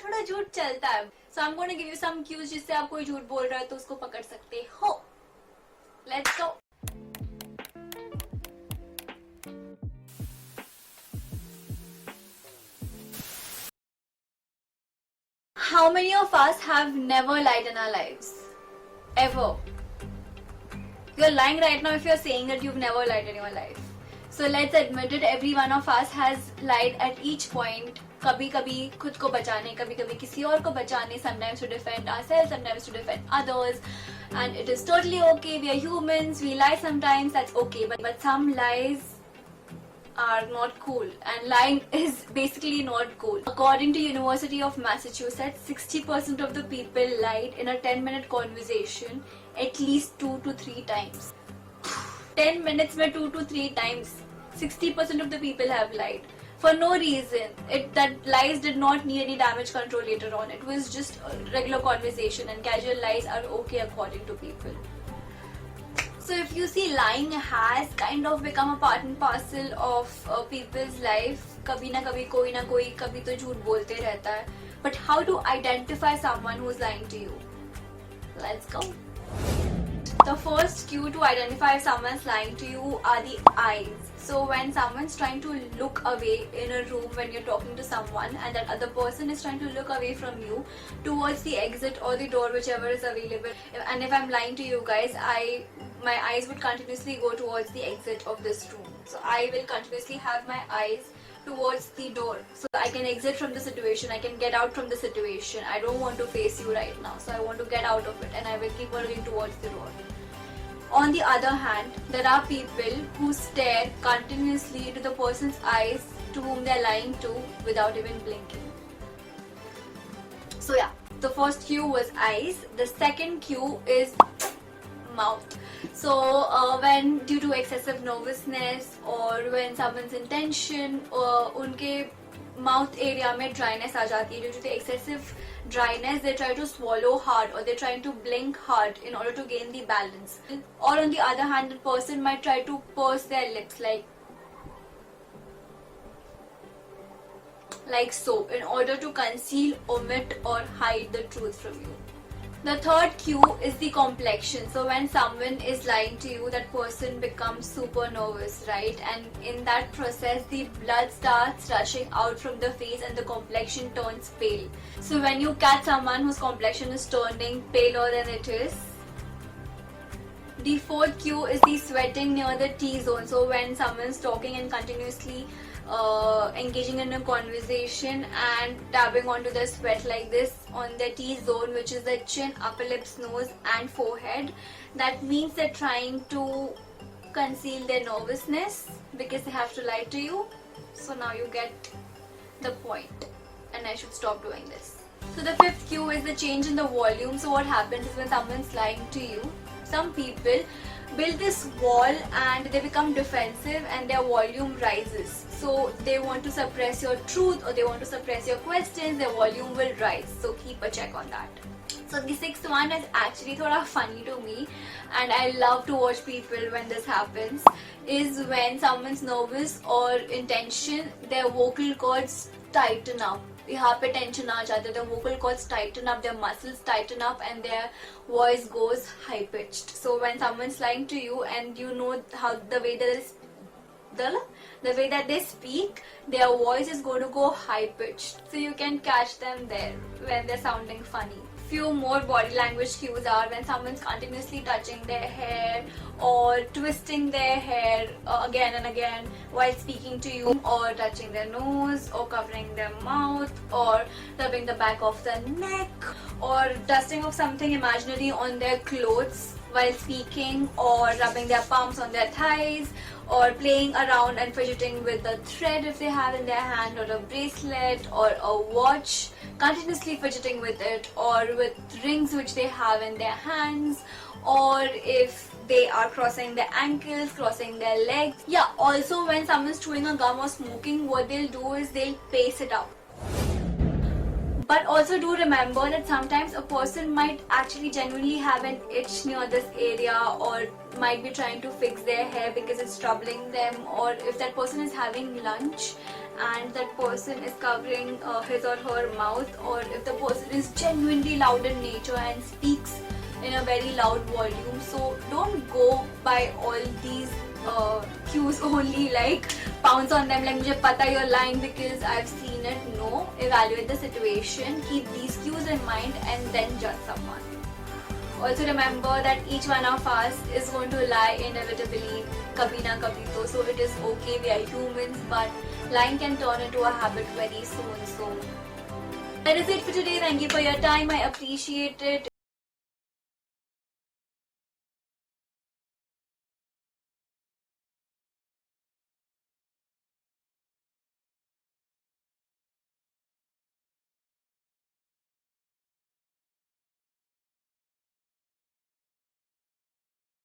थोड़ा झूठ चलता है. So I'm going to give you some cues जिससे आप कोई झूठ बोल रहा है तो उसको पकड़ सकते हो. Let's go. How many of us have never lied in our lives? Ever. You're lying right now if you're saying that you've never lied in your life. So let's admit it, every one of us has lied at each point. कभी कभी खुद को बचाने, कभी कभी किसी और को बचाने, sometimes to defend ourselves, sometimes to defend others. And it is totally okay, we are humans, we lie sometimes, that's okay. But some lies are not cool, and lying is basically not cool. According to University of Massachusetts, 60% of the people lied in a 10-minute conversation at least 2 to 3 times. 10 minutes में 2 to 3 times. 60% of the people have lied. For no reason. That lies did not need any damage control later on. It was just a regular conversation, and casual lies are okay according to people. So if you see, lying has kind of become a part and parcel of people's life. कभी ना कभी कोई ना कोई कभी तो झूठ बोलते रहता है. But how to identify someone who's lying to you? Let's go. The first cue to identify if someone's lying to you are the eyes. So when someone's trying to look away in a room when you're talking to someone, and that other person is trying to look away from you towards the exit or the door, whichever is available. And if I'm lying to you guys, my eyes would continuously go towards the exit of this room. So I will continuously have my eyes towards the door, so I can exit from the situation, I can get out from the situation. I don't want to face you right now, so I want to get out of it, and I will keep looking towards the door. On the other hand, there are people who stare continuously to the person's eyes to whom they are lying to without even blinking. So yeah, the first cue was eyes. The second cue is mouth. So when due to excessive nervousness or when someone's in tension, उनके mouth area में dryness आ जाती है. Due to the excessive dryness, they try to swallow hard, or they're trying to blink hard in order to gain the balance. Or on the other hand, the person might try to purse their lips like so, in order to conceal, omit or hide the truth from you. The third cue is the complexion. So when someone is lying to you, that person becomes super nervous, right? And in that process, the blood starts rushing out from the face and the complexion turns pale. So when you catch someone whose complexion is turning paler than it is, the fourth cue is the sweating near the T-zone. So when someone's talking and continuously engaging in a conversation and tapping onto the sweat like this on the T-zone, which is the chin, upper lips, nose and forehead, that means they're trying to conceal their nervousness because they have to lie to you. So now you get the point, and I should stop doing this. So the fifth cue is the change in the volume. So what happens is when someone's lying to you, some people build this wall and they become defensive and their volume rises. So they want to suppress your truth, or they want to suppress your questions, their volume will rise. So keep a check on that. So the sixth one is actually thoda funny to me, and I love to watch people when this happens, is when someone's nervous or in tension, their vocal cords tighten up. यहाँ पे tension आ जाता है, the vocal cords tighten up, their muscles tighten up and their voice goes high pitched. So when someone's lying to you and you know how the way that they speak, their voice is going to go high pitched. So you can catch them there when they're sounding funny. Few more body language cues are when someone's continuously touching their hair or twisting their hair again and again while speaking to you, or touching their nose, or covering their mouth, or rubbing the back of the neck, or dusting of something imaginary on their clothes while speaking, or rubbing their palms on their thighs, or playing around and fidgeting with the thread if they have in their hand, or a bracelet or a watch, continuously fidgeting with it, or with rings which they have in their hands, or if they are crossing their ankles, crossing their legs. Yeah, also when someone's chewing a gum or smoking, what they'll do is they'll pace it up. But also do remember that sometimes a person might actually genuinely have an itch near this area, or might be trying to fix their hair because it's troubling them, or if that person is having lunch and that person is covering his or her mouth, or if the person is genuinely loud in nature and speaks in a very loud volume. So don't go by all these cues only, like pounce on them like mujhe pata you're lying because I've seen it. No, evaluate the situation, keep these cues in mind, and then judge someone. Also remember that each one of us is going to lie inevitably, kabhi na kabhi to. So it is okay, we are humans, but lying can turn into a habit very soon. So that is it for today. Thank you for your time. I appreciate it.